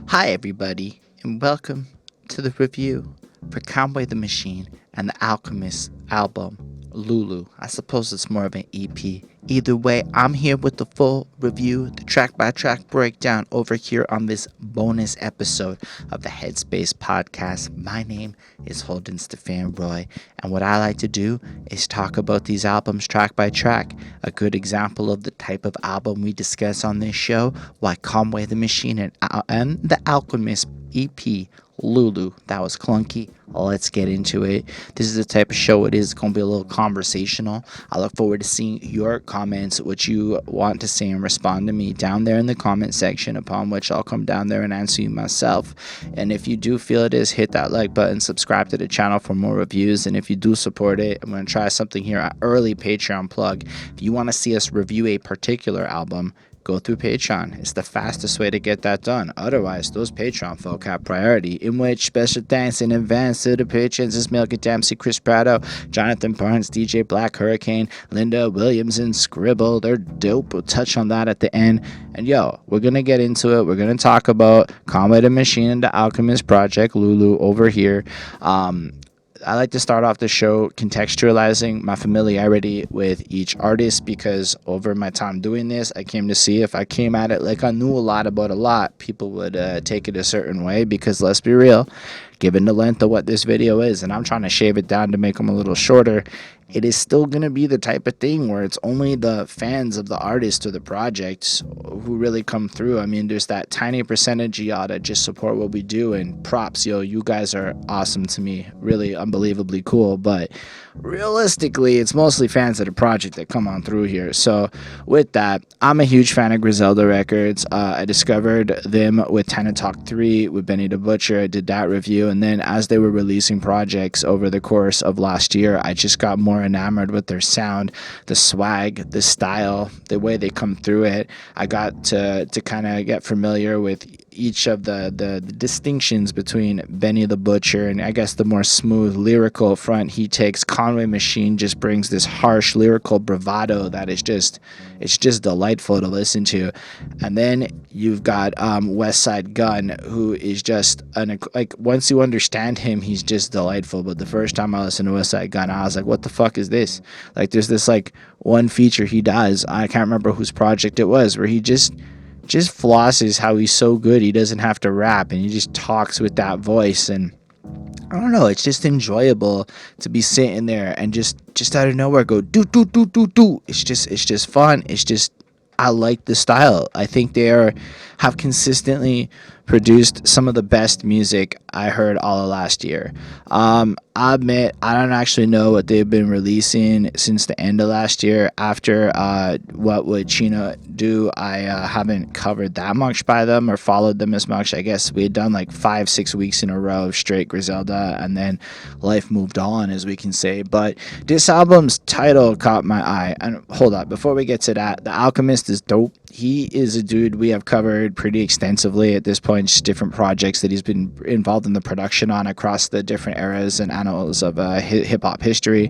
Hi, everybody, and welcome to the review for Conway the Machine and the Alchemist album, LULU. I suppose it's more of an EP. Either way, I'm here with the full review, the track-by-track breakdown over here on this bonus episode of the Headspace podcast. My name is Holden Stephan Roy, and what I like to do is talk about these albums track by track. A good example of the type of album we discuss on this show, why Conway the Machine and the Alchemist EP, LULU. That was clunky. Let's get into it. This is the type of show it is. It's going to be a little conversational. I look forward to seeing your comments, what you want to say and respond to me down there in the comment section, upon which I'll come down there and answer you myself. And if you do feel it is, hit that like button, subscribe to the channel for more reviews. And if you do support it, I'm going to try something here, an early Patreon plug. If you want to see us review a particular album, go through Patreon. It's the fastest way to get that done. Otherwise, those Patreon folk have priority, in which special thanks in advance to the patrons is Milky Dempsey, Chris Prado, Jonathan Barnes, DJ Black Hurricane, Linda Williams, and Scribble. They're dope. We'll touch on that at the end. And yo, we're going to get into it. We're going to talk about Conway the Machine and the Alchemist Project, LULU, over here. I like to start off the show contextualizing my familiarity with each artist, because over my time doing this, I came to see if I came at it like I knew a lot about a lot, people would take it a certain way, because let's be real, given the length of what this video is, and I'm trying to shave it down to make them a little shorter, it is still going to be the type of thing where it's only the fans of the artist or the projects who really come through. I mean, there's that tiny percentage of y'all that just support what we do, and props, yo, you guys are awesome to me, really unbelievably cool, but realistically, it's mostly fans of the project that come on through here. So with that, I'm a huge fan of Griselda records. I discovered them with Tana Talk 3 with Benny the Butcher. I did that review, and then as they were releasing projects over the course of last year, I just got more enamored with their sound, the swag, the style, the way they come through it. I got to kind of get familiar with each of the distinctions between Benny the Butcher and I guess the more smooth lyrical front he takes. Conway Machine just brings this harsh lyrical bravado that is just, it's just delightful to listen to. And then you've got West Side Gun, who is just like, once you understand him, he's just delightful. But the first time I listened to West Side Gun, I was like, what the fuck is this? Like, there's this like one feature he does, I can't remember whose project it was, where he just flosses how he's so good he doesn't have to rap, and he just talks with that voice. And I don't know, it's just enjoyable to be sitting there and just out of nowhere go do do do do do. It's just fun. It's just, I like the style. I think they have consistently produced some of the best music I heard all of last year. I admit I don't actually know what they've been releasing since the end of last year. After What Would Chino Do, I haven't covered that much by them or followed them as much. I guess we had done like 5-6 weeks in a row of straight Griselda, and then life moved on, as we can say. But this album's title caught my eye. And hold up, before we get to that, The Alchemist is dope. He is a dude we have covered pretty extensively at this point, just different projects that he's been involved in the production on across the different eras and annals of hip-hop history.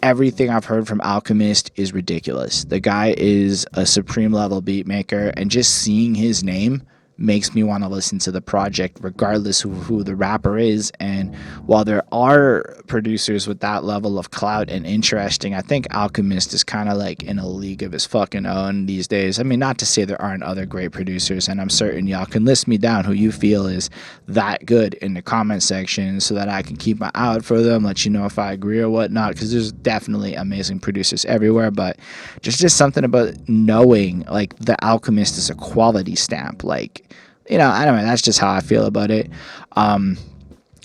Everything I've heard from Alchemist is ridiculous. The guy is a supreme level beat maker, and just seeing his name makes me want to listen to the project regardless of who the rapper is. And while there are producers with that level of clout and interesting, I think Alchemist is kind of like in a league of his fucking own these days. I mean, not to say there aren't other great producers, and I'm certain y'all can list me down who you feel is that good in the comment section so that I can keep my eye out for them, let you know if I agree or whatnot, because there's definitely amazing producers everywhere. But just something about knowing like The Alchemist is a quality stamp, like, you know, I don't know, that's just how I feel about it.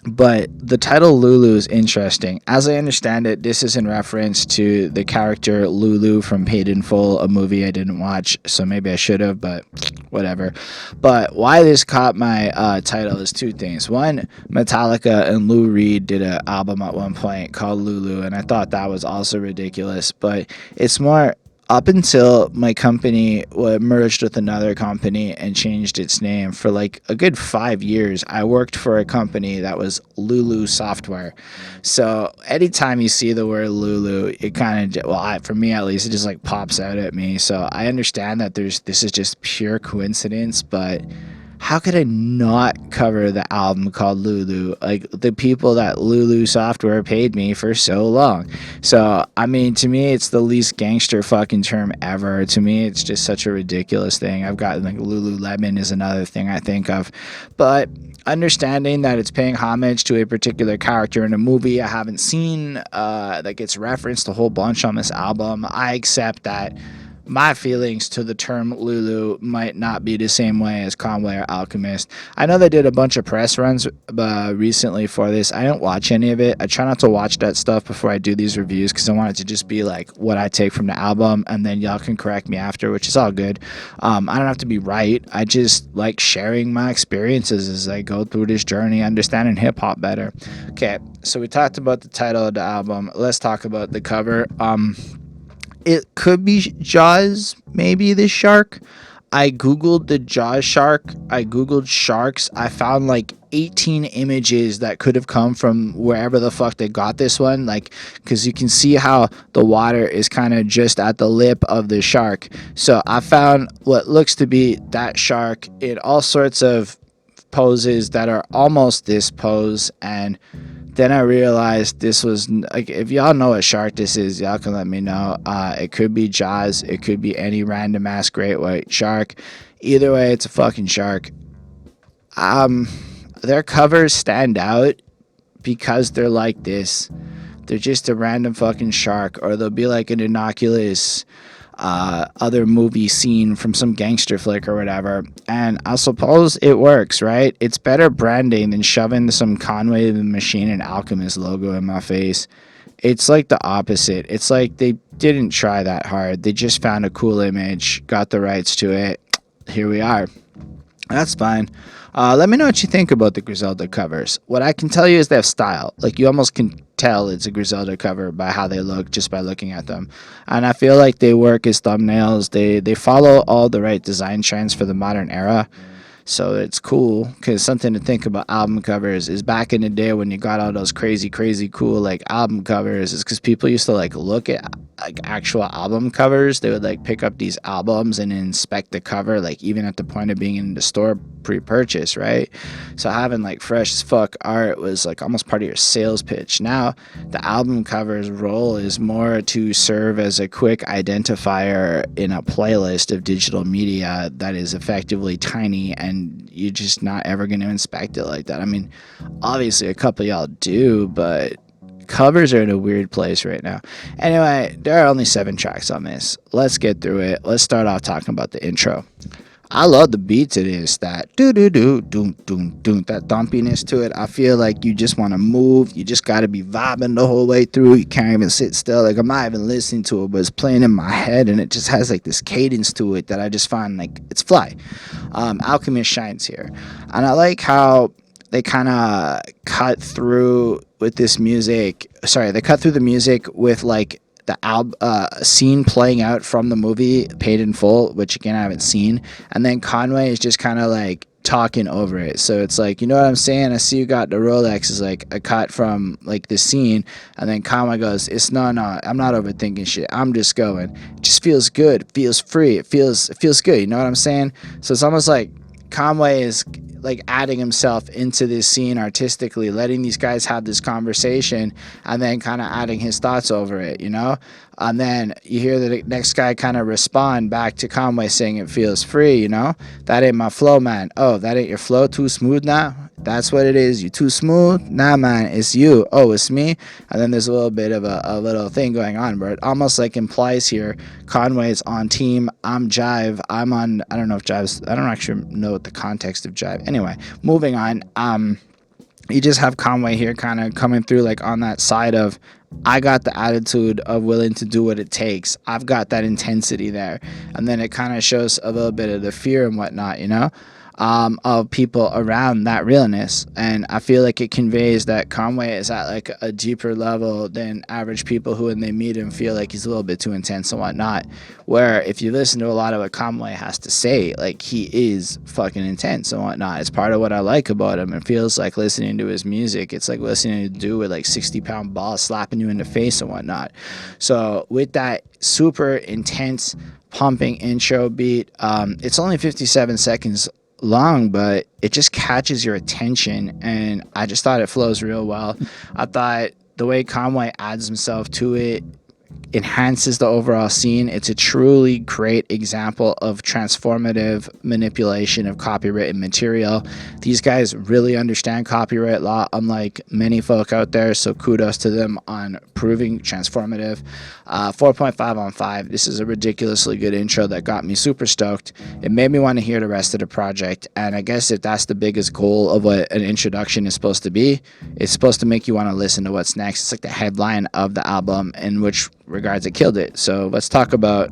But the title LULU is interesting. As I understand it, this is in reference to the character LULU from Paid in Full, a movie I didn't watch, so maybe I should have, but whatever. But why this caught my title is two things. One, Metallica and Lou Reed did an album at one point called LULU, and I thought that was also ridiculous. But it's more up until my company merged with another company and changed its name, for like a good 5 years, I worked for a company that was LULU Software. So anytime you see the word LULU, it kind of, for me at least, it just like pops out at me. So I understand that this is just pure coincidence, but how could I not cover the album called Lulu? Like, the people that Lulu Software paid me for so long. So, I mean, to me, it's the least gangster fucking term ever. To me, it's just such a ridiculous thing. I've got like Lululemon is another thing I think of. But understanding that it's paying homage to a particular character in a movie I haven't seen, that gets referenced a whole bunch on this album, I accept that my feelings to the term Lulu might not be the same way as Conway or Alchemist. I know they did a bunch of press runs recently for this. I don't watch any of it. I try not to watch that stuff before I do these reviews because I want it to just be like what I take from the album, and then y'all can correct me after, which is all good. I don't have to be right. I just like sharing my experiences as I go through this journey, understanding hip hop better. Okay, so we talked about the title of the album. Let's talk about the cover. It could be Jaws, maybe the shark. I googled the Jaws shark. I googled sharks. I found like 18 images that could have come from wherever the fuck they got this one. Like, because you can see how the water is kind of just at the lip of the shark. So I found what looks to be that shark in all sorts of poses that are almost this pose, and then I realized this was like, if y'all know what shark this is, y'all can let me know. It could be Jaws, it could be any random ass great white shark. Either way, it's a fucking shark. Their covers stand out because they're like this. They're just a random fucking shark, or they'll be like an innocuous other movie scene from some gangster flick or whatever, and I suppose it works, right? It's better branding than shoving some Conway the Machine and Alchemist logo in my face. It's like the opposite. It's like they didn't try that hard. They just found a cool image, got the rights to it. Here we are. That's fine. Let me know what you think about the Griselda covers. What I can tell you is they have style. Like, you almost can tell it's a Griselda cover by how they look, just by looking at them. And I feel like they work as thumbnails. They follow all the right design trends for the modern era. So it's cool, because something to think about album covers is back in the day when you got all those crazy cool like album covers, is because people used to like look at like actual album covers. They would like pick up these albums and inspect the cover, like even at the point of being in the store pre-purchase, right? So having like fresh as fuck art was like almost part of your sales pitch. Now the album cover's role is more to serve as a quick identifier in a playlist of digital media that is effectively tiny, and you're just not ever going to inspect it like that. I mean, obviously a couple of y'all do, but covers are in a weird place right now. Anyway, there are only 7 tracks on this. Let's get through it. Let's start off talking about the intro. I love the beat to this, that do-do-do-doom-doom-doom, that thumpiness to it. I feel like you just want to move. You just got to be vibing the whole way through. You can't even sit still. Like, I'm not even listening to it, but it's playing in my head, and it just has like this cadence to it that I just find like it's fly. Alchemist shines here. And I like how they kind of cut through with this music. Sorry, they cut through the music with like the scene playing out from the movie Paid in Full, which again I haven't seen, and then Conway is just kind of like talking over it. So it's like, you know what I'm saying? I see you got the Rolex is like a cut from like the scene, and then Conway goes, "It's no, I'm not overthinking shit. I'm just going. It just feels good. It feels free. It feels good. You know what I'm saying?" So it's almost like Conway is like adding himself into this scene artistically, letting these guys have this conversation, and then kind of adding his thoughts over it, you know? And then you hear the next guy kind of respond back to Conway saying it feels free, you know? "That ain't my flow, man." "Oh, that ain't your flow? Too smooth now?" "That's what it is. You too smooth?" "Nah, man, it's you." "Oh, it's me?" And then there's a little bit of a little thing going on where it almost like implies here Conway's on team, I'm Jive, I'm on, I don't know if Jive's, I don't actually know what the context of Jive. Anyway, moving on. You just have Conway here kind of coming through like on that side of, I got the attitude of willing to do what it takes. I've got that intensity there. And then it kind of shows a little bit of the fear and whatnot, you know? of people around that realness. And I feel like it conveys that Conway is at like a deeper level than average people who, when they meet him, feel like he's a little bit too intense and whatnot. Where if you listen to a lot of what Conway has to say, like, he is fucking intense and whatnot. It's part of what I like about him. It feels like listening to his music. It's like listening to a dude with like 60-pound balls slapping you in the face and whatnot. So with that super intense pumping intro beat, it's only 57 seconds long, but it just catches your attention, and I just thought it flows real well. I thought the way Conway adds himself to it enhances the overall scene. It's a truly great example of transformative manipulation of copywritten material. These guys really understand copyright law, unlike many folk out there, so kudos to them on proving transformative. 4.5 on 5. This is a ridiculously good intro that got me super stoked. It made me want to hear the rest of the project, and I guess if that's the biggest goal of what an introduction is supposed to be, it's supposed to make you want to listen to what's next. It's like the headline of the album, in which regards it killed it. So let's talk about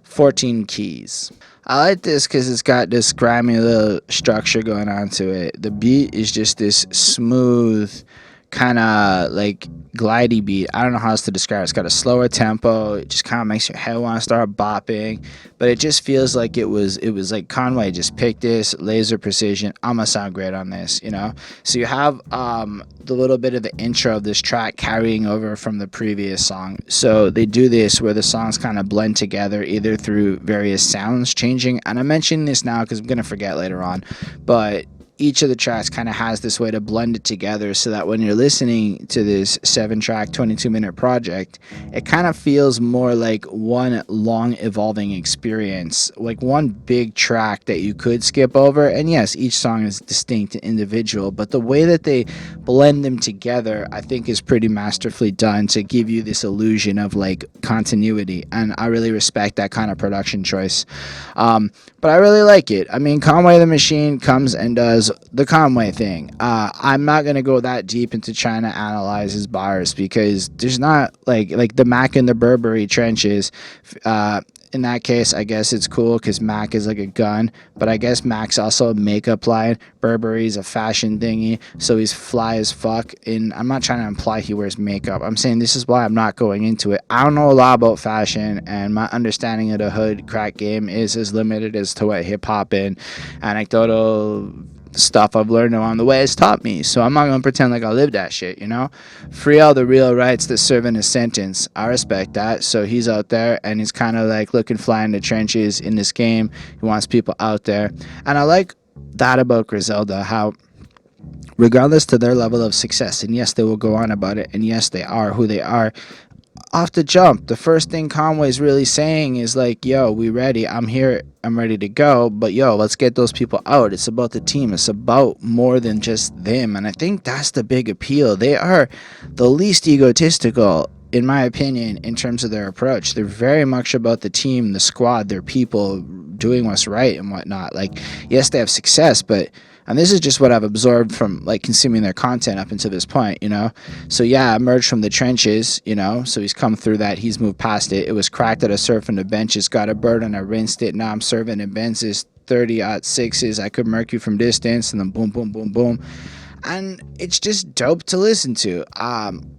14 Keys. I like this because it's got this grimy little structure going on to it. The beat is just this smooth, kind of like glidey beat. I don't know how else to describe it. It's got a slower tempo. It just kind of makes your head want to start bopping, but it just feels like it was like Conway just picked this laser precision. I'm gonna sound great on this, you know. So you have the little bit of the intro of this track carrying over from the previous song. So they do this where the songs kind of blend together, either through various sounds changing, and I mention this now because I'm gonna forget later on, but each of the tracks kind of has this way to blend it together so that when you're listening to this 7-track, 22-minute project, it kind of feels more like one long evolving experience, like one big track that you could skip over. And yes, each song is distinct and individual, but the way that they blend them together, I think, is pretty masterfully done to give you this illusion of like continuity. And I really respect that kind of production choice. But I really like it. I mean, Conway the Machine comes and does the Conway thing. I'm not gonna go that deep into trying to analyze his bars because there's not like the Mac and the Burberry trenches. In that case, I guess it's cool because Mac is like a gun, but I guess Mac's also a makeup line. Burberry's a fashion thingy, so he's fly as fuck. And I'm not trying to imply he wears makeup. I'm saying this is why I'm not going into it. I don't know a lot about fashion, and my understanding of the hood crack game is as limited as to what hip hop and anecdotal stuff I've learned along the way has taught me. So I'm not gonna pretend like I live that shit, you know. Free all the real rights that serve in his sentence. I respect that. So he's out there and he's kind of like looking fly in the trenches in this game. He wants people out there, and I like that about Griselda, how regardless to their level of success, and yes, they will go on about it, and yes, they are who they are, off the jump, the first thing Conway's really saying is like, yo, we ready, I'm here, I'm ready to go, but yo, let's get those people out. It's about the team. It's about more than just them. And I think that's the big appeal. They are the least egotistical, in my opinion, in terms of their approach. They're very much about the team, the squad, their people doing what's right and whatnot. Like, yes, they have success, but, and this is just what I've absorbed from like consuming their content up until this point, you know. So yeah, emerged from the trenches, you know. So he's come through that. He's moved past it. It was cracked at a surf on the benches. Got a bird and I rinsed it. Now I'm serving in Benzes, 30-06s. I could murk you from distance, and then boom, boom, boom, boom. And it's just dope to listen to.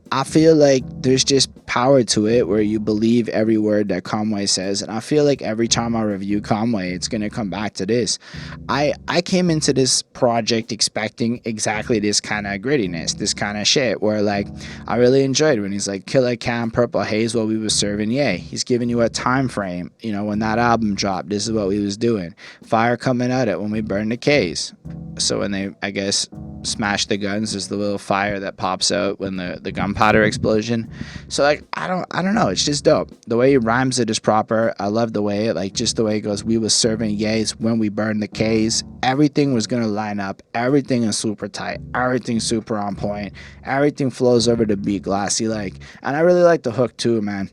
I feel like there's just power to it where you believe every word that Conway says, and I feel like every time I review Conway, it's going to come back to this. I came into this project expecting exactly this kind of grittiness, this kind of shit, where like I really enjoyed when he's like Killer Cam, Purple Haze, what we was serving. Yeah, he's giving you a time frame. You know, when that album dropped, this is what we was doing. Fire coming at it when we burned the K's. So when they, I guess, smash the guns, there's the little fire that pops out when the gunpowder explosion. So like I don't know, it's just dope. The way he rhymes it is proper. I love the way like just the way it goes. We was serving yays when we burned the K's. Everything was gonna line up. Everything is super tight. Everything super on point. Everything flows over the beat glassy like. And I really like the hook too, man.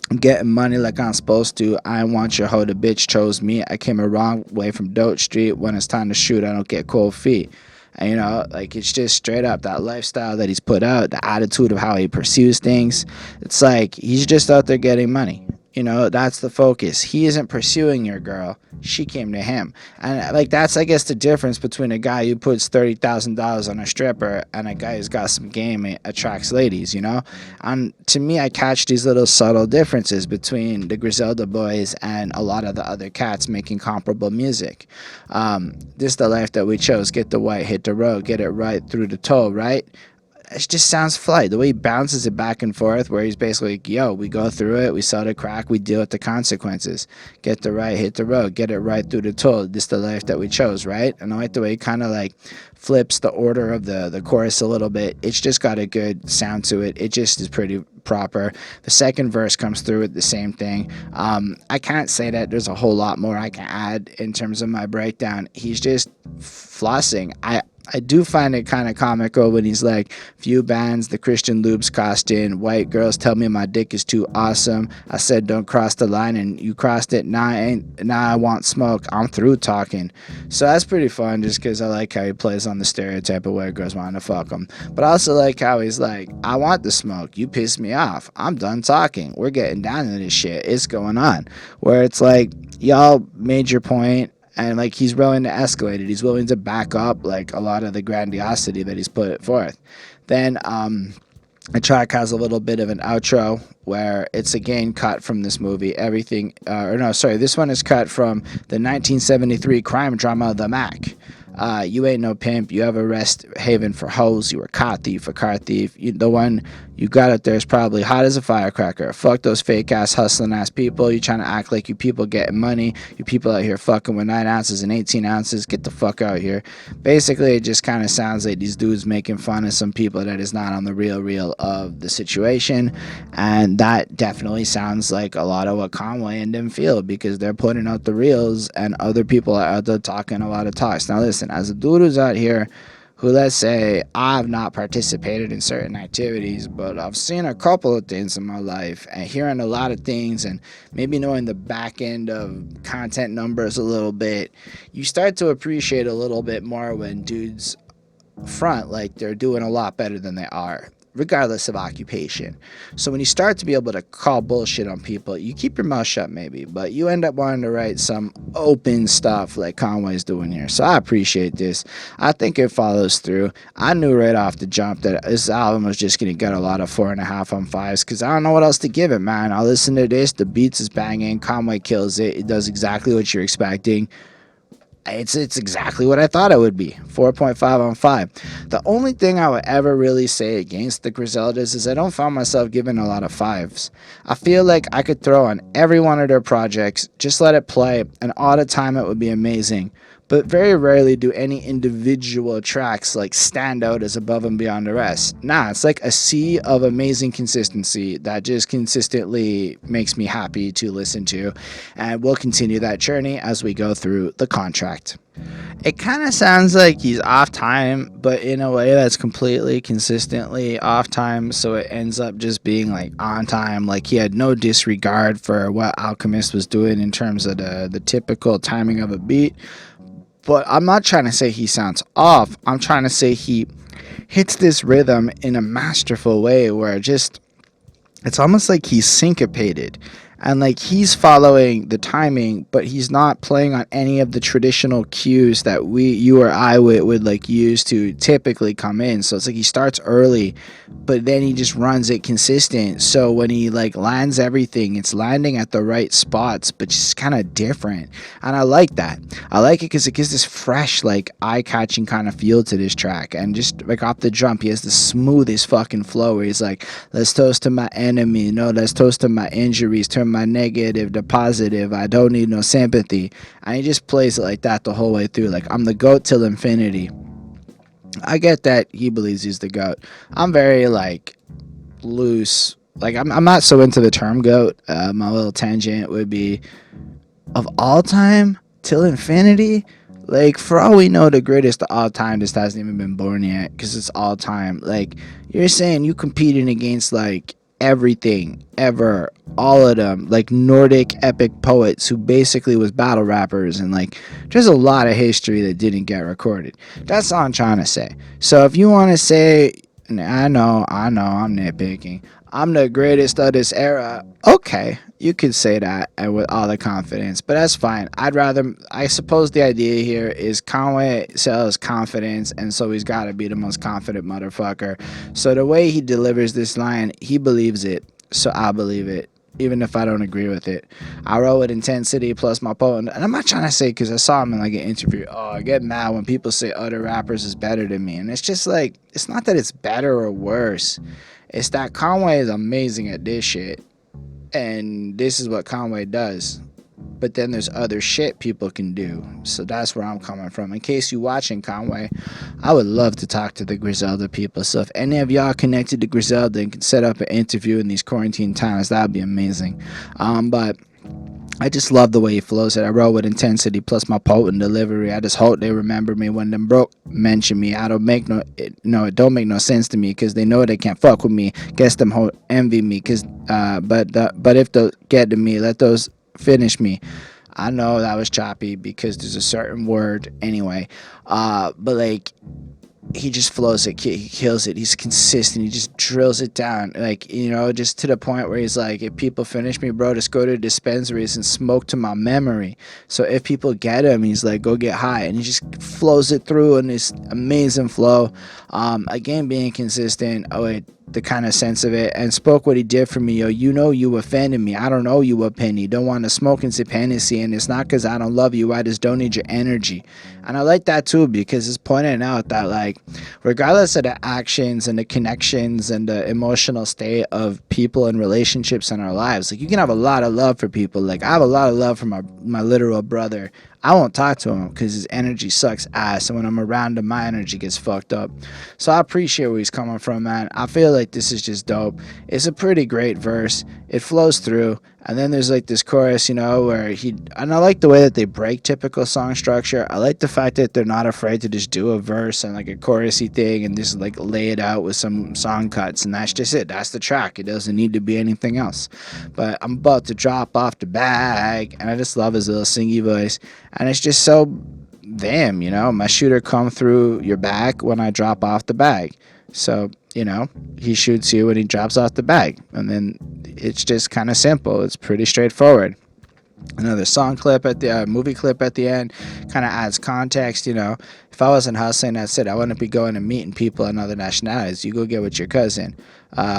I'm getting money like I'm supposed to. I want your hoe, the bitch chose me. I came a wrong way from Dote Street. When it's time to shoot, I don't get cold feet. And, you know, like, it's just straight up that lifestyle that he's put out, the attitude of how he pursues things. It's like he's just out there getting money. You know, that's the focus. He isn't pursuing your girl. She came to him. And like that's I guess the difference between a guy who puts $30,000 on a stripper and a guy who's got some game and attracts ladies, you know? And to me I catch these little subtle differences between the Griselda boys and a lot of the other cats making comparable music. This is the life that we chose. Get the white, hit the road, get it right through the toe, right? It just sounds fly. The way he bounces it back and forth, where he's basically like, yo, we go through it, we sell the crack, we deal with the consequences. Get the right, hit the road, get it right through the toe. This is the life that we chose, right? And I like the way he kind of like flips the order of the chorus a little bit. It's just got a good sound to it. It just is pretty proper. The second verse comes through with the same thing. I can't say that there's a whole lot more I can add in terms of my breakdown. He's just flossing. I do find it kind of comical when he's like, few bands, the Christian lubes cost in, white girls tell me my dick is too awesome. I said don't cross the line and you crossed it. Now I want smoke. I'm through talking. So that's pretty fun just because I like how he plays on the stereotype of white girls wanting to fuck him. But I also like how he's like, I want the smoke. You piss me off. I'm done talking. We're getting down to this shit. It's going on. Where it's like, y'all made your point. And like he's willing to escalate it. He's willing to back up like a lot of the grandiosity that he's put forth. Then the track has a little bit of an outro where it's again cut from this movie. This one is cut from the 1973 crime drama The Mac. You ain't no pimp. You have a rest haven for hoes. You were car thief, a car thief. The one you got up there is probably hot as a firecracker. Fuck those fake ass hustling ass people. You trying to act like you people getting money. You people out here fucking with 9 ounces and 18 ounces. Get the fuck out here. Basically, it just kind of sounds like these dudes making fun of some people that is not on the real of the situation. And that definitely sounds like a lot of what Conway and them feel because they're putting out the reels and other people are out there talking a lot of talks. Now listen, as a dude who's out here who, let's say, I've not participated in certain activities, but I've seen a couple of things in my life and hearing a lot of things and maybe knowing the back end of content numbers a little bit, you start to appreciate a little bit more when dudes front like they're doing a lot better than they are, regardless of occupation. So when you start to be able to call bullshit on people, you keep your mouth shut maybe, but you end up wanting to write some open stuff like Conway's doing here. So I appreciate this. I think it follows through. I knew right off the jump that this album was just going to get a lot of 4.5 on 5s because I don't know what else to give it, man. I'll listen to this. The beats is banging. Conway kills it. It does exactly what you're expecting. It's exactly what I thought it would be. 4.5 on 5. The only thing I would ever really say against the Griseldas is I don't find myself giving a lot of 5s. I feel like I could throw on every one of their projects, just let it play, and all the time it would be amazing. But very rarely do any individual tracks like stand out as above and beyond the rest. Nah, it's like a sea of amazing consistency that just consistently makes me happy to listen to. And we'll continue that journey as we go through the contract. It kind of sounds like he's off time, but in a way that's completely consistently off time, so it ends up just being like on time. Like he had no disregard for what Alchemist was doing in terms of the typical timing of a beat. But I'm not trying to say he sounds off. I'm trying to say he hits this rhythm in a masterful way where it's almost like he's syncopated. And like he's following the timing, but he's not playing on any of the traditional cues that you or I would like use to typically come in. So it's like he starts early, but then he just runs it consistent. So when he like lands everything, it's landing at the right spots, but just kind of different. And I like that. I like it because it gives this fresh, like eye-catching kind of feel to this track. And just like off the jump, he has the smoothest fucking flow where he's like, let's toast to my enemy. No, let's toast to my injuries. Turn my negative to positive. I don't need no sympathy. And he just plays it like that the whole way through. Like, I'm the GOAT till infinity. I get that he believes he's the GOAT. I'm very like loose. Like I'm not so into the term GOAT. My little tangent would be of all time till infinity. Like, for all we know, the greatest of all time just hasn't even been born yet because it's all time. Like, you're saying you competing against like everything ever, all of them, like Nordic epic poets who basically was battle rappers, and like there's a lot of history that didn't get recorded. That's all I'm trying to say. So if you want to say, I know I'm nitpicking, I'm the greatest of this era. Okay, you could say that and with all the confidence, but that's fine. I suppose the idea here is Conway sells confidence, and so he's got to be the most confident motherfucker. So the way he delivers this line, he believes it, so I believe it. Even if I don't agree with it, I roll with intensity plus my potent. And I'm not trying to say because I saw him in like an interview. Oh, I get mad when people say other rappers is better than me, and it's just like it's not that it's better or worse. It's that Conway is amazing at this shit, and this is what Conway does. But then there's other shit people can do. So that's where I'm coming from. In case you watching Conway, I would love to talk to the Griselda people. So if any of y'all connected to Griselda and can set up an interview in these quarantine times, that would be amazing. But I just love the way he flows it. I roll with intensity plus my potent delivery. I just hope they remember me when them broke mention me. I don't make it don't make no sense to me because they know they can't fuck with me. Guess them ho envy me but if they get to me, let those finish me. I know that was choppy because there's a certain word anyway. But like he just flows it, he kills it, he's consistent, he just drills it down, like, just to the point where he's like, if people finish me, bro, just go to dispensaries and smoke to my memory. So if people get him, he's like, go get high, and he just flows it through in this amazing flow. Again, being consistent, the kind of sense of it, and spoke what he did for me. You offended me, I don't owe you a penny, don't want to smoke and sip Hennessy, and it's not because I don't love you, I just don't need your energy. And I like that too, because it's pointing out that, like, regardless of the actions and the connections and the emotional state of people and relationships in our lives, like, you can have a lot of love for people. Like, I have a lot of love for my literal brother. I won't talk to him because his energy sucks ass, and when I'm around him, my energy gets fucked up. So I appreciate where he's coming from, man. I feel like this is just dope. It's a pretty great verse. It flows through, and then there's like this chorus, where and I like the way that they break typical song structure. I like the fact that they're not afraid to just do a verse and like a chorusy thing and just like lay it out with some song cuts, and that's just it. That's the track. It doesn't need to be anything else. But I'm about to drop off the bag, and I just love his little singy voice, and it's just so damn, my shooter come through your back when I drop off the bag. So, he shoots you when he drops off the bag. And then it's just kind of simple. It's pretty straightforward. Another song clip at the movie clip at the end kind of adds context. If I wasn't hustling, that's it. I wouldn't be going and meeting people in other nationalities. You go get with your cousin.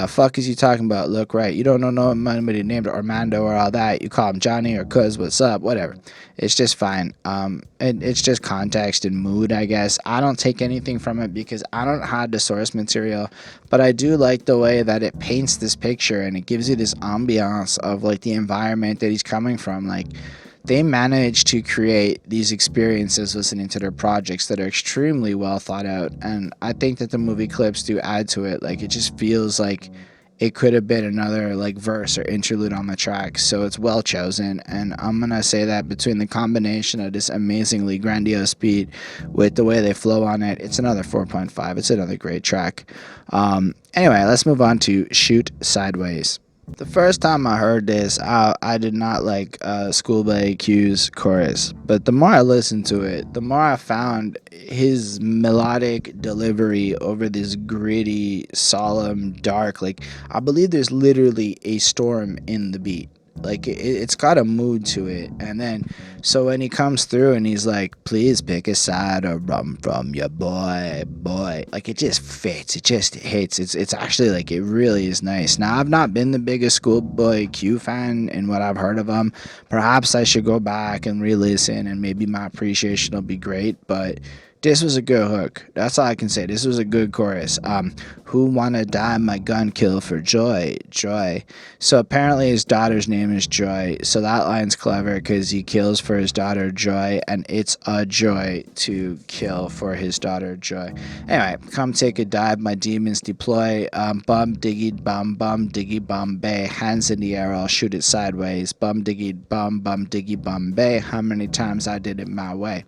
Fuck is you talking about? Look right. You don't know nobody named Armando or all that. You call him Johnny or Cuz, what's up, whatever. It's just fine. And it's just context and mood, I guess. I don't take anything from it because I don't have the source material, but I do like the way that it paints this picture and it gives you this ambiance of like the environment that he's coming from. Like, they managed to create these experiences listening to their projects that are extremely well thought out, and I think that the movie clips do add to it. Like, it just feels like it could have been another like verse or interlude on the track, so it's well chosen. And I'm gonna say that between the combination of this amazingly grandiose beat with the way they flow on it, it's another 4.5. It's another great track. Anyway, let's move on to Shoot Sideways. The first time I heard this, I did not like ScHoolboy Q's chorus, but the more I listened to it, the more I found his melodic delivery over this gritty, solemn, dark, like, I believe there's literally a storm in the beat. Like, it's got a mood to it. And then, so when he comes through and he's like, please pick a side or run from your boy, like, it just fits. It just hits. It's actually, like, it really is nice. Now, I've not been the biggest ScHoolboy Q fan in what I've heard of him. Perhaps I should go back and re-listen, and maybe my appreciation will be great, but this was a good hook. That's all I can say. This was a good chorus. Who wanna die my gun kill for Joy? Joy. So apparently his daughter's name is Joy. So that line's clever because he kills for his daughter Joy, and it's a joy to kill for his daughter Joy. Anyway, come take a dive, my demons deploy. Bum diggy diggy Bombay. Hands in the air, I'll shoot it sideways. Bum diggy Bombay. How many times I did it my way?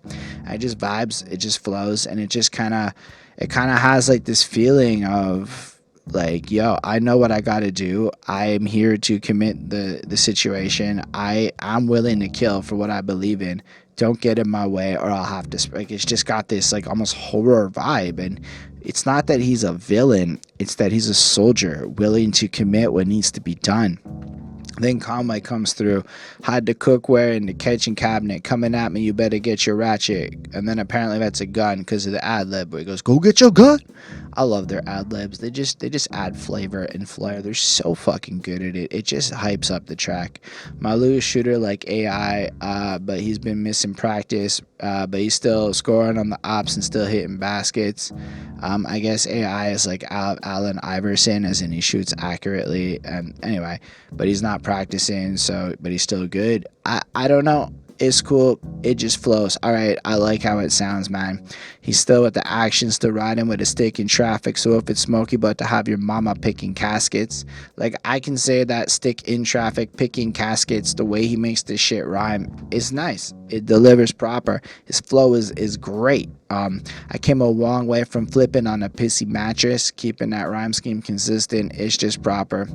I just vibes. It just flows, and it just kind of has like this feeling of like, yo, I know what I gotta do. I'm here to commit the situation. I'm willing to kill for what I believe in don't get in my way or I'll have to like, it's just got this like almost horror vibe. And it's not that he's a villain, it's that he's a soldier willing to commit what needs to be done. Then Conway comes through, hide the cookware in the kitchen cabinet, coming at me, you better get your ratchet. And then apparently that's a gun because of the ad lib where he goes, go get your gun. I love their ad libs. They just add flavor and flair. They're so fucking good at it. It just hypes up the track. Malu's shooter like AI, but he's been missing practice. But he's still scoring on the ops and still hitting baskets. I guess AI is like Allen Iverson, as in he shoots accurately. And anyway, but he's not practicing, but he's still good. I don't know. It's cool. It just flows. All right, I like how it sounds, man. He's still with the action, still riding with a stick in traffic. So if it's smoky, but to have your mama picking caskets, like I can say that stick in traffic, picking caskets, the way he makes this shit rhyme is nice. It delivers proper. His flow is great. I came a long way from flipping on a pissy mattress, keeping that rhyme scheme consistent. It's just proper.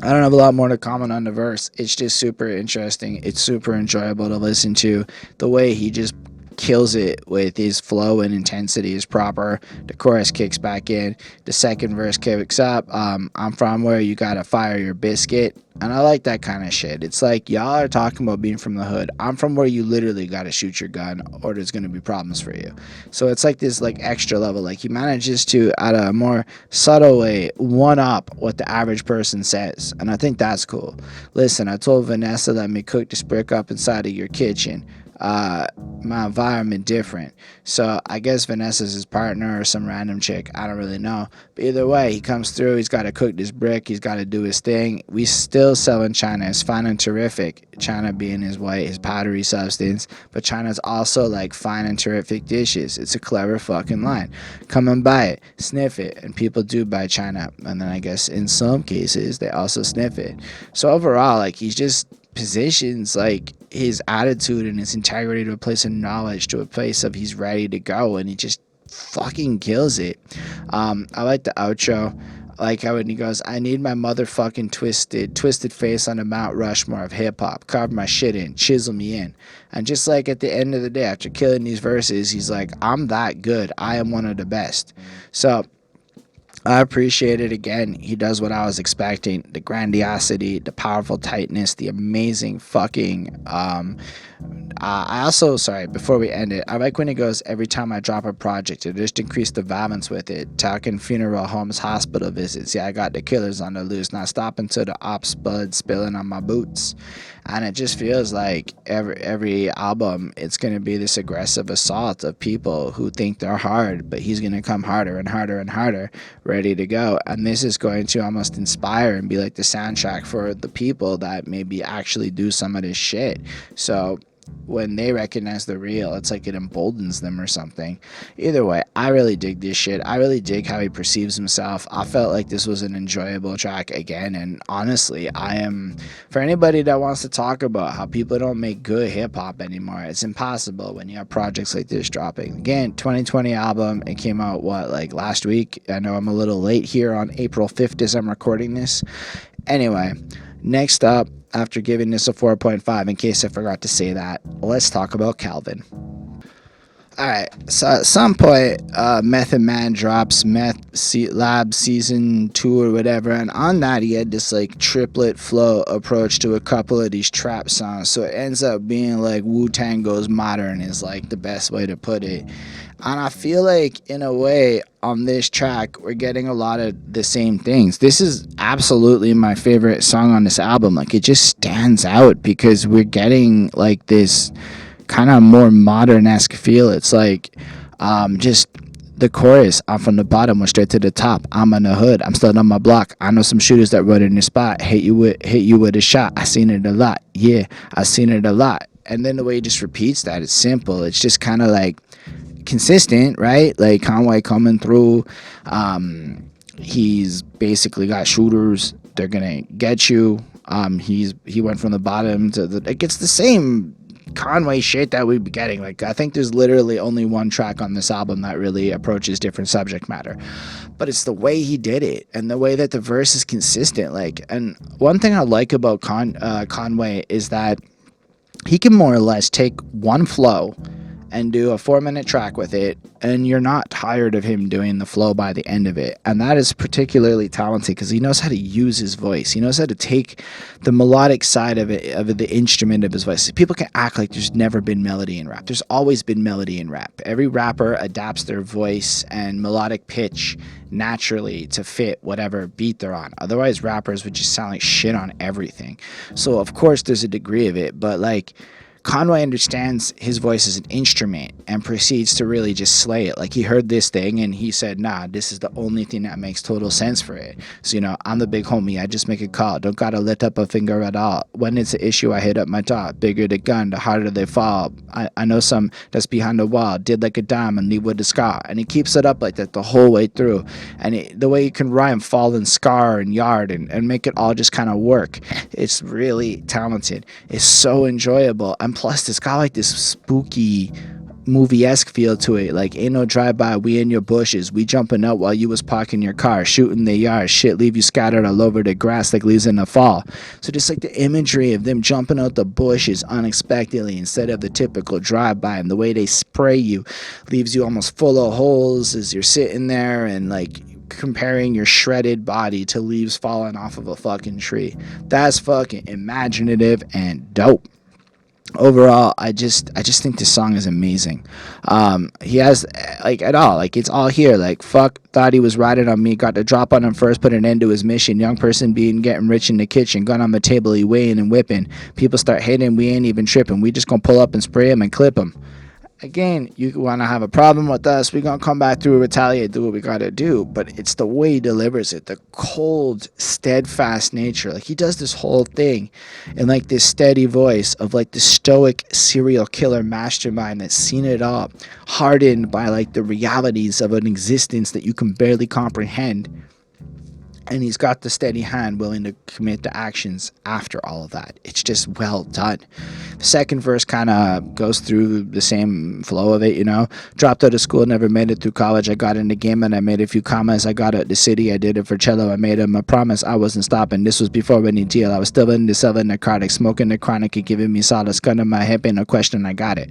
I don't have a lot more to comment on the verse. It's just super interesting. It's super enjoyable to listen to. The way he just kills it with his flow and intensity is proper. The chorus kicks back in. The second verse kicks up. I'm from where you gotta fire your biscuit. And I like that kind of shit. It's like, y'all are talking about being from the hood. I'm from where you literally gotta shoot your gun or there's gonna be problems for you. So it's like this like extra level. Like he manages to, at a more subtle way, one up what the average person says. And I think that's cool. Listen, I told Vanessa, let me cook this brick up inside of your kitchen. My environment different. So I guess Vanessa's his partner or some random chick. I don't really know. But either way, he comes through. He's got to cook this brick. He's got to do his thing. We still sell in China. It's fine and terrific. China being his white, his powdery substance. But China's also like fine and terrific dishes. It's a clever fucking line. Come and buy it. Sniff it. And people do buy China. And then I guess in some cases, they also sniff it. So overall, like he's just positions like his attitude and his integrity to a place of knowledge, to a place of he's ready to go, and he just fucking kills it. I like the outro. I like how when he goes, I need my motherfucking twisted face on the Mount Rushmore of hip hop, carve my shit in, chisel me in. And just like at the end of the day, after killing these verses, he's like, I'm that good. I am one of the best. So I appreciate it. Again, he does what I was expecting. The grandiosity, the powerful tightness, the amazing fucking I also, sorry, before we end it, I like when he goes, every time I drop a project, it just increased the violence with it. Talking funeral homes, hospital visits. Yeah, I got the killers on the loose. Not stopping till the ops blood spilling on my boots. And it just feels like every album, it's going to be this aggressive assault of people who think they're hard, but he's going to come harder and harder and harder, ready to go. And this is going to almost inspire and be like the soundtrack for the people that maybe actually do some of this shit. So when they recognize the real, it's like it emboldens them or something. Either way, I really dig this shit. I really dig how he perceives himself. I felt like this was an enjoyable track again, and honestly, I am, for anybody that wants to talk about how people don't make good hip-hop anymore, it's impossible when you have projects like this dropping. Again, 2020 album, it came out, like last week? I know I'm a little late here on April 5th as I'm recording this. Anyway, next up, after giving this a 4.5, in case I forgot to say that, let's talk about Calvin. Alright, so at some point, Method Man drops Lab Season 2 or whatever, and on that he had this like triplet flow approach to a couple of these trap songs, so it ends up being like Wu-Tang Goes Modern is like the best way to put it. And I feel like, in a way, on this track, we're getting a lot of the same things. This is absolutely my favorite song on this album. Like, it just stands out because we're getting, like, this kind of more modern-esque feel. It's like, just the chorus, I'm from the bottom, went straight to the top. I'm in the hood, I'm still on my block. I know some shooters that run in the spot. Hit you with a shot. I seen it a lot. Yeah, I seen it a lot. And then the way he just repeats that, it's simple. It's just kind of like consistent, right? Like Conway coming through, he's basically got shooters, they're gonna get you. He went from the bottom to the, it gets the same Conway shit that we'd be getting. Like, I think there's literally only one track on this album that really approaches different subject matter, but it's the way he did it and the way that the verse is consistent. Like, and one thing I like about Conway is that he can more or less take one flow and do a 4-minute track with it, and you're not tired of him doing the flow by the end of it. And that is particularly talented because he knows how to use his voice. He knows how to take the melodic side of it, of the instrument of his voice. People can act like there's never been melody in rap. There's always been melody in rap. Every rapper adapts their voice and melodic pitch naturally to fit whatever beat they're on. Otherwise, rappers would just sound like shit on everything. So of course there's a degree of it, but like, Conway understands his voice as an instrument and proceeds to really just slay it. Like, he heard this thing and he said, nah, this is the only thing that makes total sense for it. So, you know, I'm the big homie. I just make a call. Don't gotta lift up a finger at all. When it's an issue, I hit up my top. Bigger the gun, the harder they fall. I know some that's behind the wall. Did like a dime and leave with a scar. And he keeps it up like that the whole way through. And the way he can rhyme fall and scar and yard and make it all just kind of work. It's really talented. It's so enjoyable. And plus, it's got like this spooky movie-esque feel to it. Like, ain't no drive-by, we in your bushes, we jumping out while you was parking your car, shooting the yard, shit leave you scattered all over the grass like leaves in the fall. So just like the imagery of them jumping out the bushes unexpectedly instead of the typical drive-by, and the way they spray you leaves you almost full of holes as you're sitting there, and like comparing your shredded body to leaves falling off of a fucking tree. That's fucking imaginative and dope. Overall, I just think this song is amazing. He has, like, at all, like, it's all here. Like, fuck, thought he was riding on me, got the drop on him first, put an end to his mission. Young person being getting rich in the kitchen, gun on the table, he weighing and whipping. People start hating, we ain't even tripping. We just gonna pull up and spray him and clip him. Again, you want to have a problem with us, we're going to come back through, retaliate, do what we got to do. But it's the way he delivers it, the cold, steadfast nature. Like, he does this whole thing in, like, this steady voice of, like, the stoic serial killer mastermind that's seen it all, hardened by, like, the realities of an existence that you can barely comprehend. And he's got the steady hand willing to commit the actions after all of that. It's just well done. The second verse kind of goes through the same flow of it, you know. Dropped out of school, never made it through college. I got in the game and I made a few commas. I got out the city, I did it for cello. I made him a promise I wasn't stopping. This was before any deal. I was still into selling narcotics, smoking the chronic and giving me solace. Gun in my hip, ain't no question, I got it.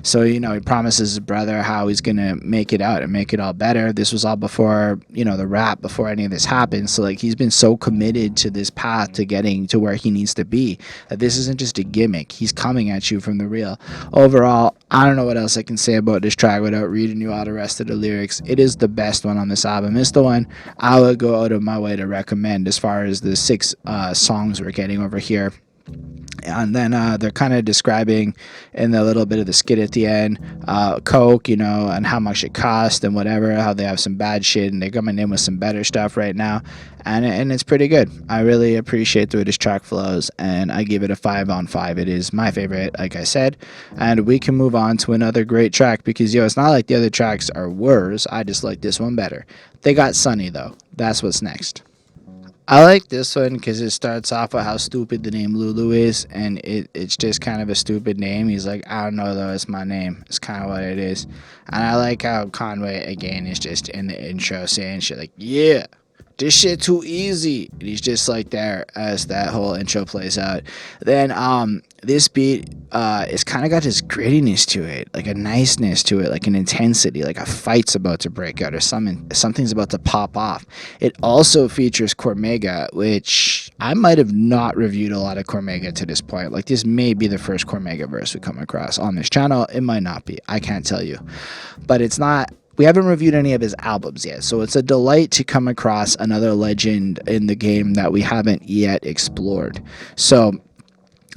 So, you know, he promises his brother how he's going to make it out and make it all better. This was all before, you know, the rap, before any of this happened. So, like, he's been so committed to this path to getting to where he needs to be that this isn't just a gimmick. He's coming at you from the real. Overall, I don't know what else I can say about this track without reading you all the rest of the lyrics. It is the best one on this album. It's the one I would go out of my way to recommend as far as the 6 songs we're getting over here. And then they're kind of describing in the little bit of the skit at the end, coke, you know, and how much it cost and whatever, how they have some bad shit and they're coming in with some better stuff right now. And it's pretty good. I really appreciate the way this track flows, and I give it a 5 on 5. It is my favorite, like I said. And we can move on to another great track because, yo, it's not like the other tracks are worse. I just like this one better. They got Sonny, though. That's what's next. I like this one because it starts off with how stupid the name Lulu is, and it's just kind of a stupid name. He's like, I don't know though, it's my name. It's kind of what it is. And I like how Conway, again, is just in the intro saying shit like, yeah, this shit too easy. And he's just like there as that whole intro plays out. Then this beat it's kind of got this grittiness to it, like a niceness to it, like an intensity, like a fight's about to break out or something's about to pop off. It also features Cormega, which I might have not reviewed a lot of Cormega to this point. Like, this may be the first Cormega verse we come across on this channel. It might not be. I can't tell you. But it's not... We haven't reviewed any of his albums yet, so it's a delight to come across another legend in the game that we haven't yet explored. So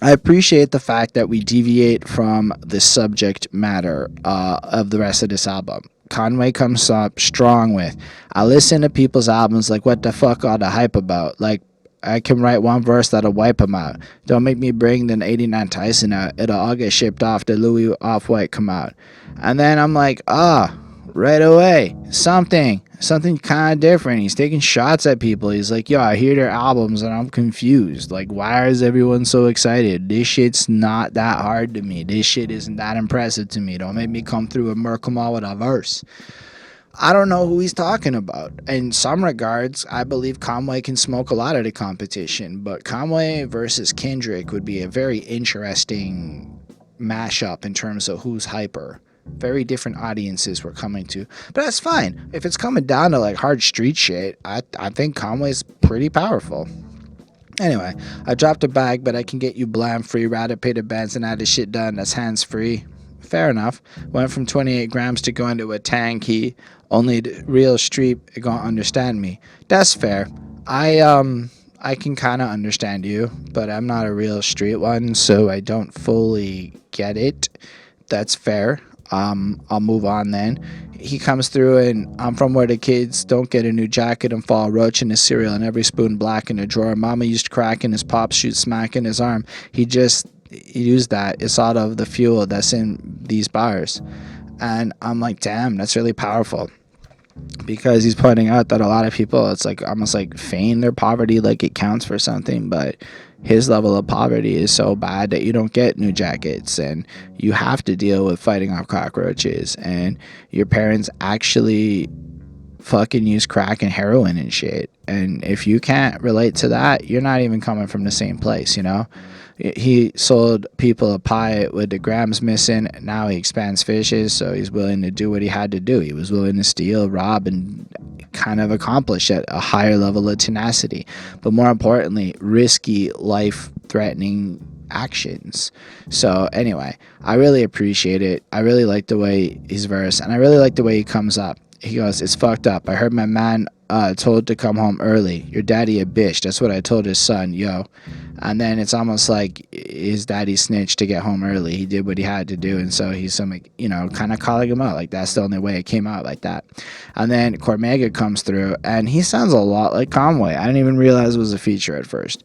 I appreciate the fact that we deviate from the subject matter of the rest of this album. Conway comes up strong with, I listen to people's albums like, what the fuck all the hype about? Like, I can write one verse that'll wipe them out. Don't make me bring the 89 Tyson out. It'll all get shipped off. The Louis Off-White come out. And then I'm like, right away, something kind of different. He's taking shots at people. He's like, yo, I hear their albums and I'm confused. Like, why is everyone so excited? This shit's not that hard to me. This shit isn't that impressive to me. Don't make me come through and murk them all with a verse. I don't know who he's talking about. In some regards, I believe Conway can smoke a lot of the competition, but Conway versus Kendrick would be a very interesting mashup in terms of who's hyper. Very different audiences we're coming to. But that's fine. If it's coming down to like hard street shit, I think Conway's pretty powerful. Anyway, I dropped a bag, but I can get you blam free. Rather pay the bands and have the shit done. That's hands free. Fair enough. Went from 28 grams to going to a tank. He only the real street gonna understand me. That's fair. I can kind of understand you, but I'm not a real street one, so I don't fully get it. That's fair. I'll move on then. He comes through and I'm from where the kids don't get a new jacket and fall roaching his cereal and every spoon black in the drawer. Mama used crack and his pops shoot smack in his arm. He used that. It's out of the fuel that's in these bars. And I'm like, damn, that's really powerful. Because he's pointing out that a lot of people, it's like almost like feign their poverty like it counts for something, but his level of poverty is so bad that you don't get new jackets and you have to deal with fighting off cockroaches, and your parents actually fucking use crack and heroin and shit. And if you can't relate to that, you're not even coming from the same place, you know? He sold people a pie with the grams missing. Now he expands fishes, so he's willing to do what he had to do. He was willing to steal, rob, and kind of accomplish at a higher level of tenacity. But more importantly, risky, life-threatening actions. So anyway, I really appreciate it. I really like the way he's versed, and I really like the way he comes up. He goes, it's fucked up. I heard my man told to come home early. Your daddy a bitch. That's what I told his son, yo. And then it's almost like his daddy snitched to get home early. He did what he had to do, and so he's kind of calling him out. Like, that's the only way it came out like that. And then Cormega comes through, and he sounds a lot like Conway. I didn't even realize it was a feature at first.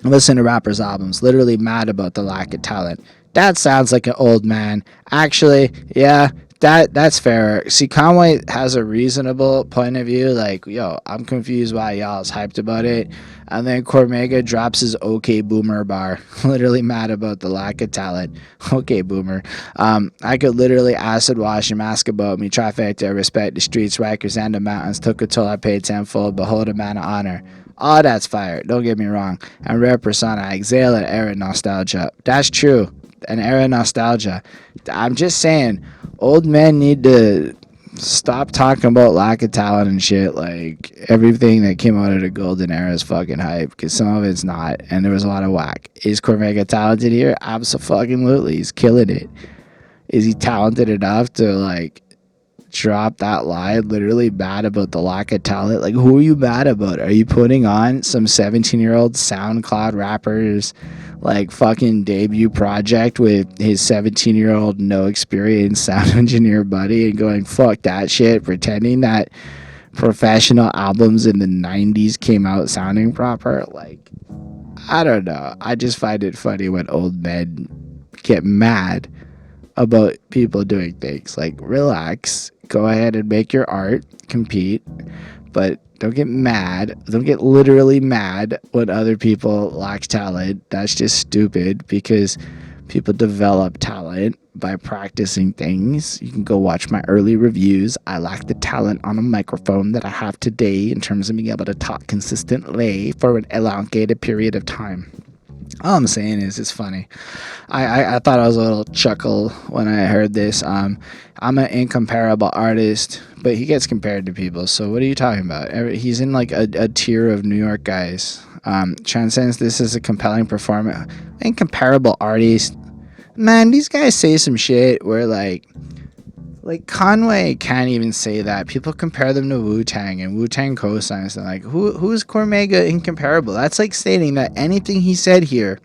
Listen to rappers' albums. Literally mad about the lack of talent. That sounds like an old man. Actually, yeah, that's fair. See, Conway has a reasonable point of view. Like, yo, I'm confused why y'all's hyped about it. And then Cormega drops his OK Boomer bar. Literally mad about the lack of talent. OK Boomer. I could literally acid wash and ask about me. Trifecta, respect the streets, Rikers, and the mountains. Took a toll, I paid tenfold. Behold a man of honor. Oh, that's fire. Don't get me wrong. And rare persona, I exhale an era nostalgia. That's true. An era nostalgia. I'm just saying, old men need to stop talking about lack of talent and shit. Like, everything that came out of the golden era is fucking hype, because some of it's not, and there was a lot of whack. Is Cormega talented here? Absolutely. He's killing it. Is he talented enough to, like, drop that line, literally mad about the lack of talent? Like, who are you mad about? Are you putting on some 17-year-old SoundCloud rapper's like fucking debut project with his 17-year-old no experience sound engineer buddy and going fuck that shit, pretending that professional albums in the 90s came out sounding proper? Like, I don't know. I just find it funny when old men get mad about people doing things. Like, relax, go ahead and make your art, compete, but don't get mad. Don't get literally mad when other people lack talent. That's just stupid, because people develop talent by practicing things. You can go watch my early reviews. I lack the talent on a microphone that I have today in terms of being able to talk consistently for an elongated period of time. All I'm saying is, it's funny. I thought I was a little chuckle when I heard this. I'm an incomparable artist, but he gets compared to people. So what are you talking about? He's in like a tier of New York guys. Transcends this as a compelling performer. Incomparable artist. Man, these guys say some shit where like Conway can't even say that. People compare them to Wu-Tang, and Wu-Tang co-signs them. Like, who's Cormega incomparable? That's like stating that anything he said here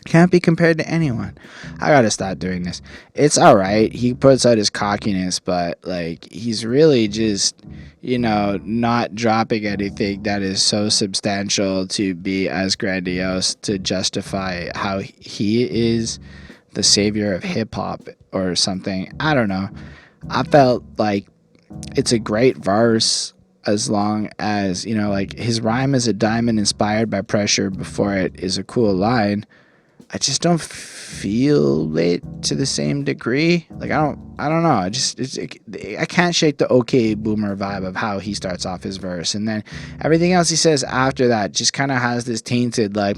can't be compared to anyone. I gotta stop doing this. It's alright. He puts out his cockiness, but like, he's really just, not dropping anything that is so substantial to be as grandiose to justify how he is the savior of hip-hop or something. I don't know. I felt like it's a great verse, as long as, like, his rhyme is a diamond inspired by pressure before it is a cool line. I just don't feel it to the same degree. Like I don't know. I can't shake the okay boomer vibe of how he starts off his verse, and then everything else he says after that just kind of has this tainted like,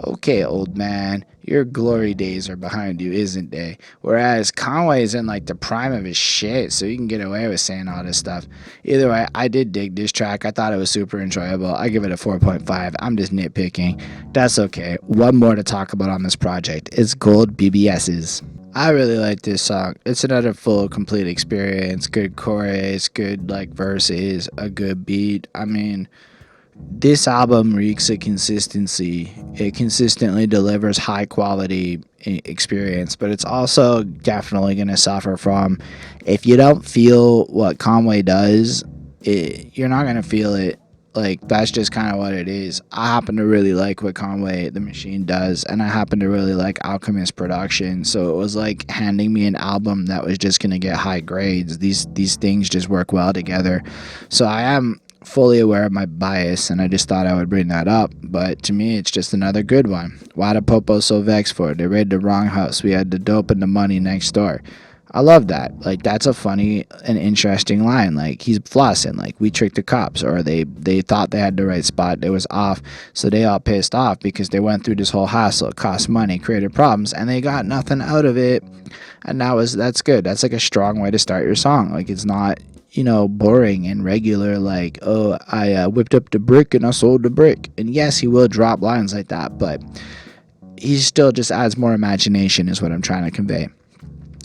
okay, old man, your glory days are behind you, isn't they? Whereas Conway is in like the prime of his shit, so you can get away with saying all this stuff. Either way, I did dig this track. I thought it was super enjoyable. I give it a 4.5. I'm just nitpicking. That's okay. One more to talk about on this project. It's Gold BBS'S. I really like this song. It's another full, complete experience. Good chorus, good like verses, a good beat. I mean, this album reeks of consistency. It consistently delivers high quality experience, but it's also definitely going to suffer from, if you don't feel what Conway does, you're not going to feel it. Like, that's just kind of what it is. I happen to really like what Conway the Machine does, and I happen to really like Alchemist production, so it was like handing me an album that was just going to get high grades. These things just work well together. So I am fully aware of my bias, and I just thought I would bring that up. But to me, it's just another good one. Why the popo so vexed for? They raided the wrong house. We had the dope and the money next door. I love that. Like, that's a funny and interesting line. Like, he's flossing. Like, we tricked the cops, or they thought they had the right spot. It was off, so they all pissed off because they went through this whole hassle. It cost money, created problems, and they got nothing out of it. And that's good. That's like a strong way to start your song. Like, it's not, boring and regular, like, oh, I whipped up the brick and I sold the brick. And yes, he will drop lines like that, but he still just adds more imagination, is what I'm trying to convey.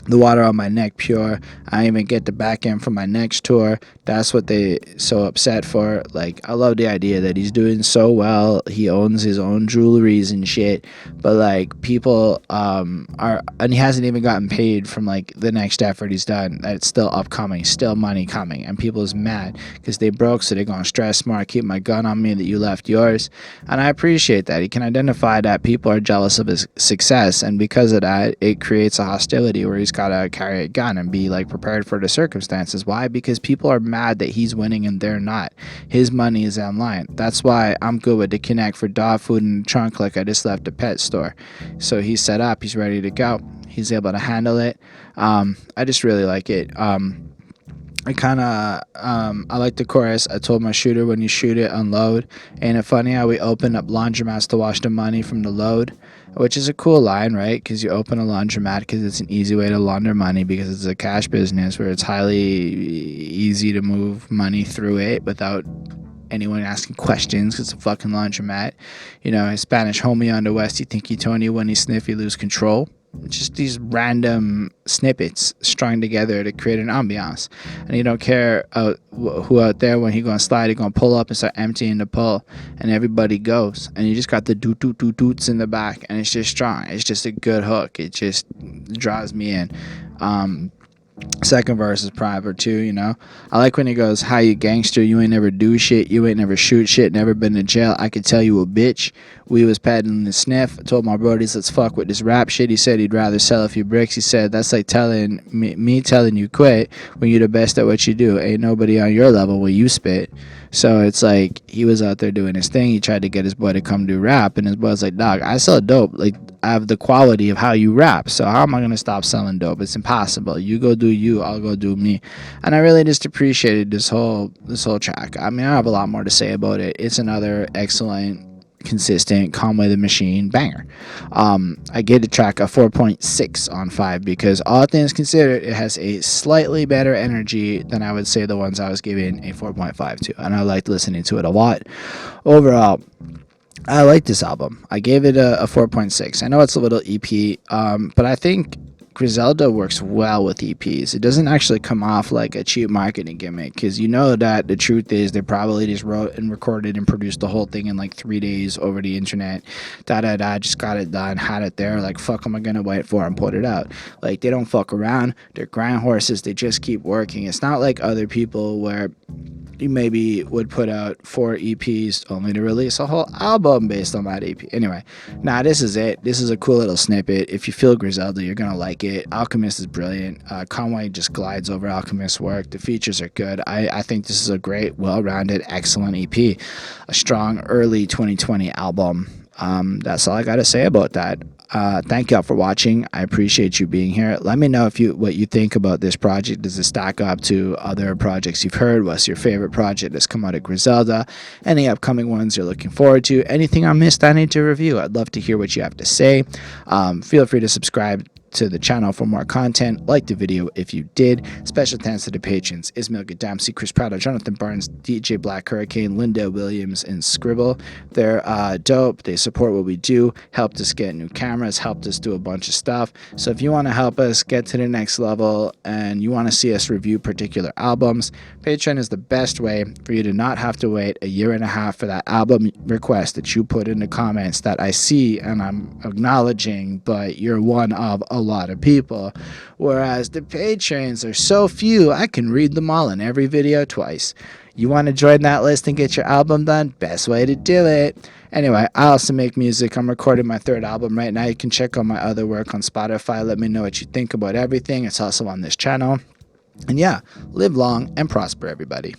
The water on my neck pure. I even get the back end from my next tour. That's what they so upset for. Like, I love the idea that he's doing so well. He owns his own jewelries and shit. But like, people and he hasn't even gotten paid from like the next effort he's done. That's still upcoming, still money coming, and people is mad because they broke, so they're gonna stress smart, keep my gun on me that you left yours. And I appreciate that. He can identify that people are jealous of his success, and because of that, it creates a hostility where he's gotta carry a gun and be like prepared for the circumstances. Why? Because people are mad that he's winning and they're not. His money is online. That's why I'm good with the connect for dog food in the trunk, like I just left the pet store. So he's set up, he's ready to go, he's able to handle it. I just really like it. I like the chorus. I told my shooter, when you shoot it, unload. Ain't it funny how we open up laundromats to wash the money from the load? Which is a cool line, right? Because you open a laundromat because it's an easy way to launder money, because it's a cash business where it's highly easy to move money through it without anyone asking questions, because it's a fucking laundromat. His Spanish homie on the west, you think he Tony, when he sniff, you lose control. Just these random snippets strung together to create an ambiance, and you don't care who out there, when he gonna slide, he gonna pull up and start emptying the pull, and everybody goes, and you just got the doot doot doot doots in the back, and it's just strong. It's just a good hook. It just draws me in. Second verse is proper too, I like when he goes, how you gangster, you ain't never do shit, you ain't never shoot shit, never been to jail, I could tell you a bitch. We was peddling the sniff. I told my brodies, let's fuck with this rap shit. He said he'd rather sell a few bricks. He said, that's like telling me telling you quit when you're the best at what you do. Ain't nobody on your level when you spit. So it's like, he was out there doing his thing. He tried to get his boy to come do rap, and his boy's like, dog, I sell dope. Like, I have the quality of how you rap, so how am I gonna stop selling dope? It's impossible. You go do you, I'll go do me. And I really just appreciated this whole track. I mean, I have a lot more to say about it. It's another excellent, consistent Conway the Machine banger. I gave the track a 4.6 on 5 because, all things considered, it has a slightly better energy than I would say the ones I was giving a 4.5 to, and I liked listening to it a lot. Overall, I like this album. I gave it a 4.6. I know it's a little EP, but I think Griselda works well with EPs. It doesn't actually come off like a cheap marketing gimmick, because that the truth is they probably just wrote and recorded and produced the whole thing in like 3 days over the internet. Just got it done, had it there. Like, fuck am I gonna wait for and put it out? Like, they don't fuck around. They're grind horses. They just keep working. It's not like other people where you maybe would put out 4 EPs only to release a whole album based on that EP. Anyway, this is it. This is a cool little snippet. If you feel Griselda, you're gonna like it. Alchemist is brilliant. Conway just glides over Alchemist's work. The features are good. I think this is a great, well-rounded, excellent EP. A strong early 2020 album. That's all I gotta say about that. Thank y'all for watching. I appreciate you being here. Let me know what you think about this project. Does it stack up to other projects you've heard? What's your favorite project that's come out of Griselda? Any upcoming ones you're looking forward to? Anything I missed I need to review? I'd love to hear what you have to say. Feel free to subscribe to the channel for more content. Like the video if you did. Special thanks to the patrons: Ismail Gadamsi, Chris Prado, Jonathan Barnes, DJ Black Hurricane, Linda Williams, and Scribble. They're dope. They support what we do, helped us get new cameras, helped us do a bunch of stuff. So if you want to help us get to the next level and you want to see us review particular albums, Patreon is the best way for you to not have to wait a year and a half for that album request that you put in the comments that I see and I'm acknowledging, but you're one of a lot of people. Whereas the patrons are so few, I can read them all in every video twice. You want to join that list and get your album done? Best way to do it. Anyway, I also make music. I'm recording my 3rd album right now. You can check out my other work on Spotify. Let me know what you think about everything. It's also on this channel. And yeah, live long and prosper, everybody.